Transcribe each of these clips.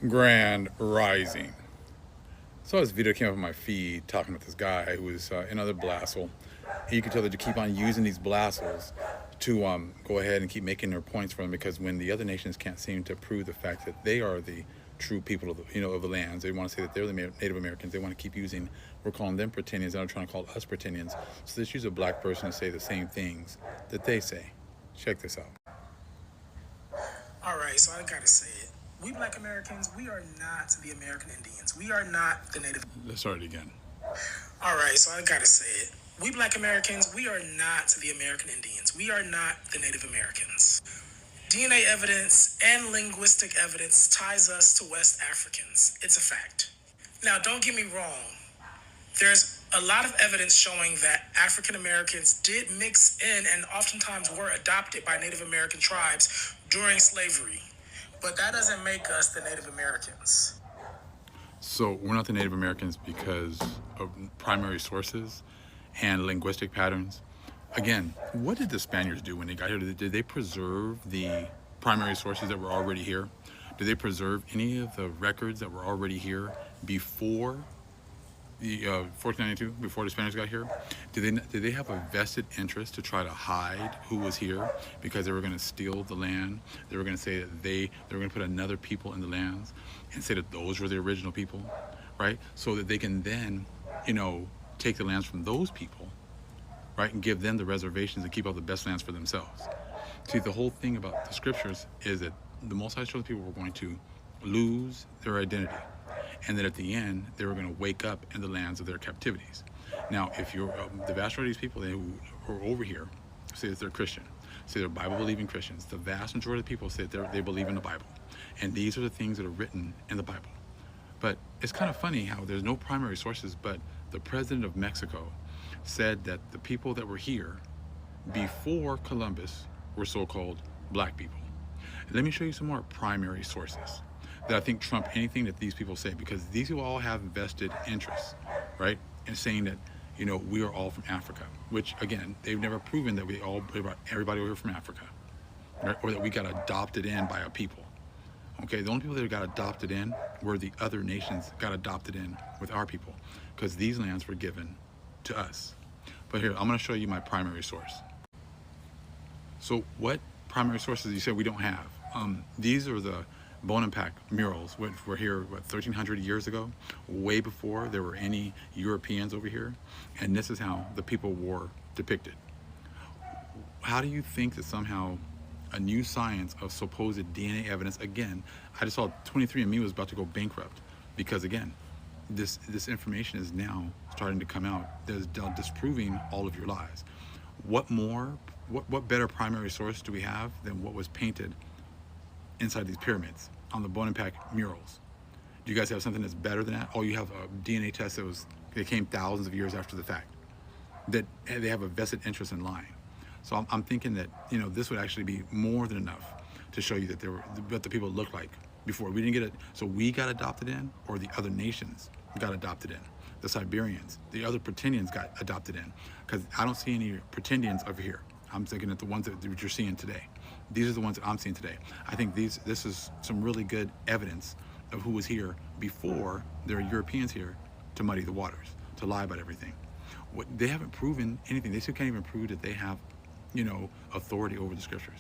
Grand Rising. So this video came up on my feed talking about this guy who was another Blassel. And you can tell that you keep on using these Blassels to go ahead and keep making their points for them, because when the other nations can't seem to prove the fact that they are the true people of the lands, they want to say that they're the Native Americans. They want to keep using, we're calling them pretendians, and they're trying to call us pretendians. So let's use a black person to say the same things that they say. Check this out. All right, so I gotta say it. We black Americans, we are not the American Indians. We are not the Native. Let's start it again. All right, so I gotta say it. We black Americans, we are not the American Indians. We are not the Native Americans. DNA evidence and linguistic evidence ties us to West Africans. It's a fact. Now, don't get me wrong. There's a lot of evidence showing that African Americans did mix in and oftentimes were adopted by Native American tribes during slavery. But that doesn't make us the Native Americans. So we're not the Native Americans because of primary sources and linguistic patterns. Again, what did the Spaniards do when they got here? Did they preserve the primary sources that were already here? Did they preserve any of the records that were already here before the 1492, before the Spaniards got here? Did they have a vested interest to try to hide who was here because they were going to steal the land? They were going to say that they were going to put another people in the lands and say that those were the original people, right? So that they can then, take the lands from those people, right, and give them the reservations and keep all the best lands for themselves. See, the whole thing about the scriptures is that the Most High showed the people were going to lose their identity, and that at the end they were going to wake up in the lands of their captivities. Now, if you're the vast majority of these people who are over here say that they're Christian, say they're Bible-believing Christians, the vast majority of people say that they believe in the Bible, and these are the things that are written in the Bible. But it's kind of funny how there's no primary sources, but the president of Mexico said that the people that were here before Columbus were so-called black people. Let me show you some more primary sources that I think trump anything that these people say, because these people all have vested interests, right, in saying that, we are all from Africa, which, again, they've never proven that everybody over here from Africa, right, or that we got adopted in by a people. Okay, the only people that got adopted in were the other nations got adopted in with our people, because these lands were given to us. But here, I'm going to show you my primary source. So what primary sources you said we don't have? These are the Bonampak murals, which were here, 1,300 years ago, way before there were any Europeans over here. And this is how the people were depicted. How do you think that somehow a new science of supposed DNA evidence, again, I just saw 23andMe was about to go bankrupt, because, again, this information is now starting to come out that is disproving all of your lies. What better primary source do we have than what was painted inside these pyramids on the Bonampak murals? Do you guys have something that's better than that? Oh, you have a DNA test that came thousands of years after the fact, that they have a vested interest in lying. So I'm thinking that, this would actually be more than enough to show you that what the people looked like before. We didn't get it. So we got adopted in, or the other nations got adopted in. The Siberians, the other pretendians got adopted in, because I don't see any pretendians over here. I'm thinking that the ones that you're seeing today, these are the ones that I'm seeing today. I think this is some really good evidence of who was here before there were Europeans here to muddy the waters, to lie about everything. They haven't proven anything. They still can't even prove that they have, authority over the scriptures.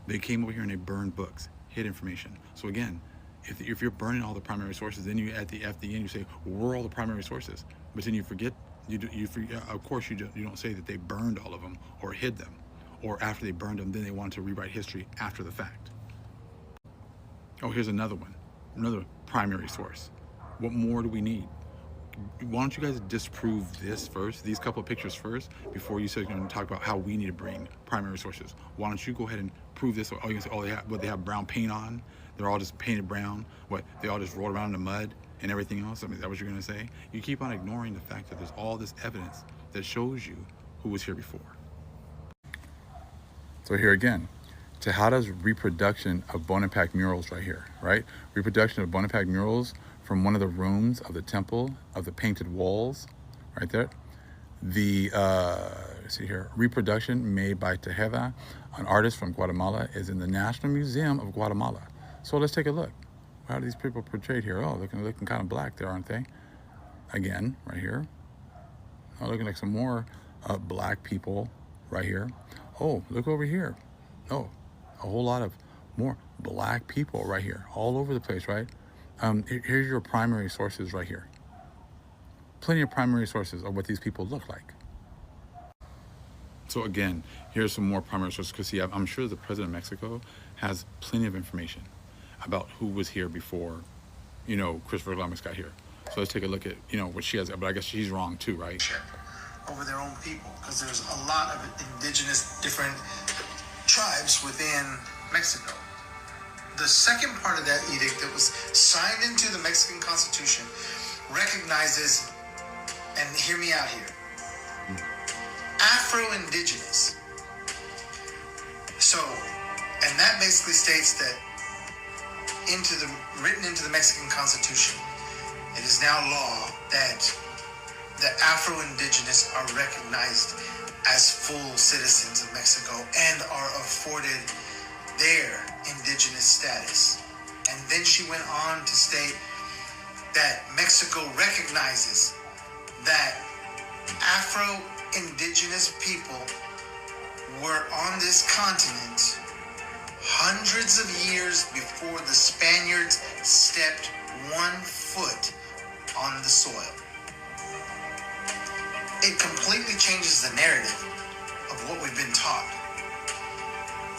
They came over here and they burned books, hid information. So again, if you're burning all the primary sources, then you at the end you say, well, we're all the primary sources, but then you forget. Of course, you don't say that they burned all of them or hid them, or after they burned them, then they wanted to rewrite history after the fact. Oh, here's another one, another primary source. What more do we need? Why don't you guys disprove this first, these couple of pictures first, before you start going to talk about how we need to bring primary sources? Why don't you go ahead and prove this? Oh, you can say, they have brown paint on? They're all just painted brown? They all just roll around in the mud and everything else? Is that what you're going to say? You keep on ignoring the fact that there's all this evidence that shows you who was here before. So here again, to how does reproduction of Bonampak murals right here, right? Reproduction of Bonampak murals from one of the rooms of the temple of the painted walls, right there. The, see here, reproduction made by Tejeda, an artist from Guatemala, is in the National Museum of Guatemala. So let's take a look. how are these people portrayed here? Oh, looking kind of black there, aren't they? Again, right here. Oh, looking like some more black people right here. Oh, look over here. Oh, a whole lot of more black people right here, all over the place, right? Here's your primary sources right here. Plenty of primary sources of what these people look like. So again, here's some more primary sources, because see, I'm sure the president of Mexico has plenty of information about who was here before, Christopher Columbus got here. So let's take a look at, what she has, but I guess she's wrong too, right? Over their own people, because there's a lot of indigenous different tribes within Mexico. The second part of that edict that was signed into the Mexican Constitution recognizes, and hear me out here, Afro-Indigenous. So, and that basically states that written into the Mexican Constitution, it is now law that the Afro-Indigenous are recognized as full citizens of Mexico and are afforded their indigenous status. And then she went on to state that Mexico recognizes that Afro-Indigenous people were on this continent hundreds of years before the Spaniards stepped 1 foot on the soil. It completely changes the narrative of what we've been taught.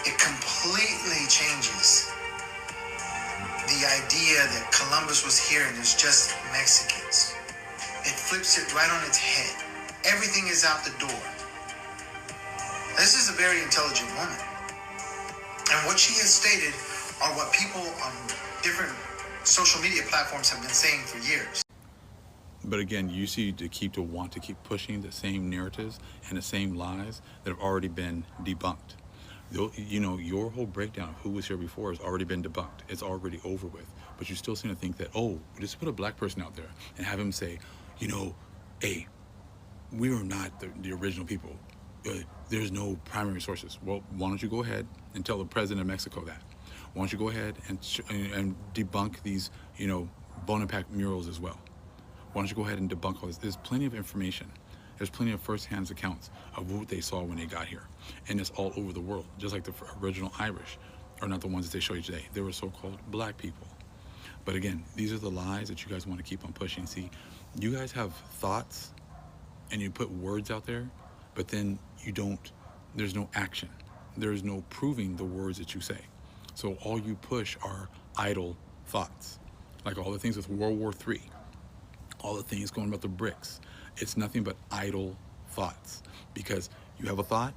It completely changes the idea that Columbus was here and there's just Mexicans. It flips it right on its head. Everything is out the door. This is a very intelligent woman. And what she has stated are what people on different social media platforms have been saying for years. But again, you see to want to keep pushing the same narratives and the same lies that have already been debunked. Your whole breakdown of who was here before has already been debunked. It's already over with. But you still seem to think that, just put a black person out there and have him say, hey, we are not the original people. There's no primary sources. Well, why don't you go ahead and tell the president of Mexico that? Why don't you go ahead and debunk these, Bonaparte murals as well? Why don't you go ahead and debunk all this? There's plenty of information. There's plenty of first-hand accounts of what they saw when they got here. And it's all over the world, just like the original Irish are not the ones that they show you today. They were so-called black people. But again, these are the lies that you guys want to keep on pushing. See, you guys have thoughts and you put words out there, but then there's no action. There's no proving the words that you say. So all you push are idle thoughts. Like all the things with World War III. All the things going about the BRICS. It's nothing but idle thoughts, because you have a thought,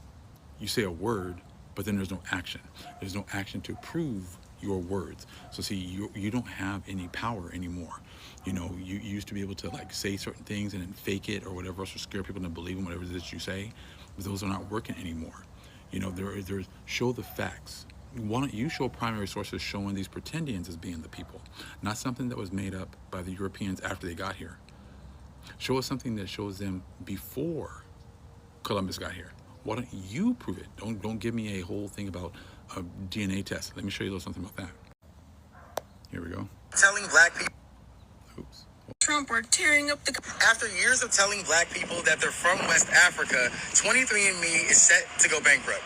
you say a word, but then there's no action. There's no action to prove your words. So see, you don't have any power anymore. You used to be able to say certain things and then fake it or whatever else to scare people into believing whatever it is that you say, but those are not working anymore. There's show the facts. Why don't you show primary sources showing these pretendians as being the people, not something that was made up by the Europeans after they got here. Show us something that shows them before Columbus got here. Why don't you prove it? Don't give me a whole thing about a DNA test. Let me show you a little something about that. Here we go. Telling black people. Oops. Trump are tearing up the... After years of telling black people that they're from West Africa, 23andMe is set to go bankrupt.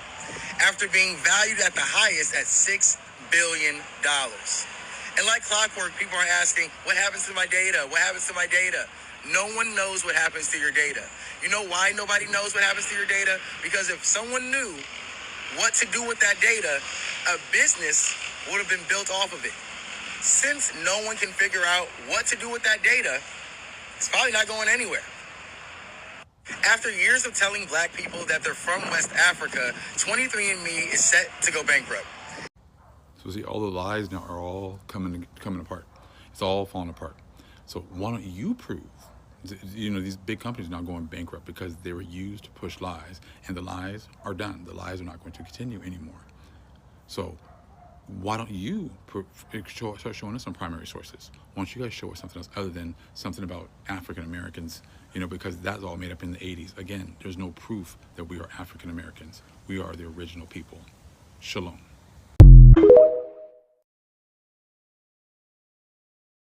After being valued at the highest at $6 billion. And like clockwork, people are asking, what happens to my data? What happens to my data? No one knows what happens to your data. You know why nobody knows what happens to your data? Because if someone knew what to do with that data, a business would have been built off of it. Since no one can figure out what to do with that data, it's probably not going anywhere. After years of telling black people that they're from West Africa, 23andMe is set to go bankrupt. So see, all the lies now are all coming apart. It's all falling apart. So why don't you prove, these big companies are now going bankrupt because they were used to push lies, and the lies are done. The lies are not going to continue anymore. So why don't you start showing us some primary sources? Why don't you guys show us something else other than something about African Americans, because that's all made up in the 80s. Again, there's no proof that we are African Americans. We are the original people. Shalom.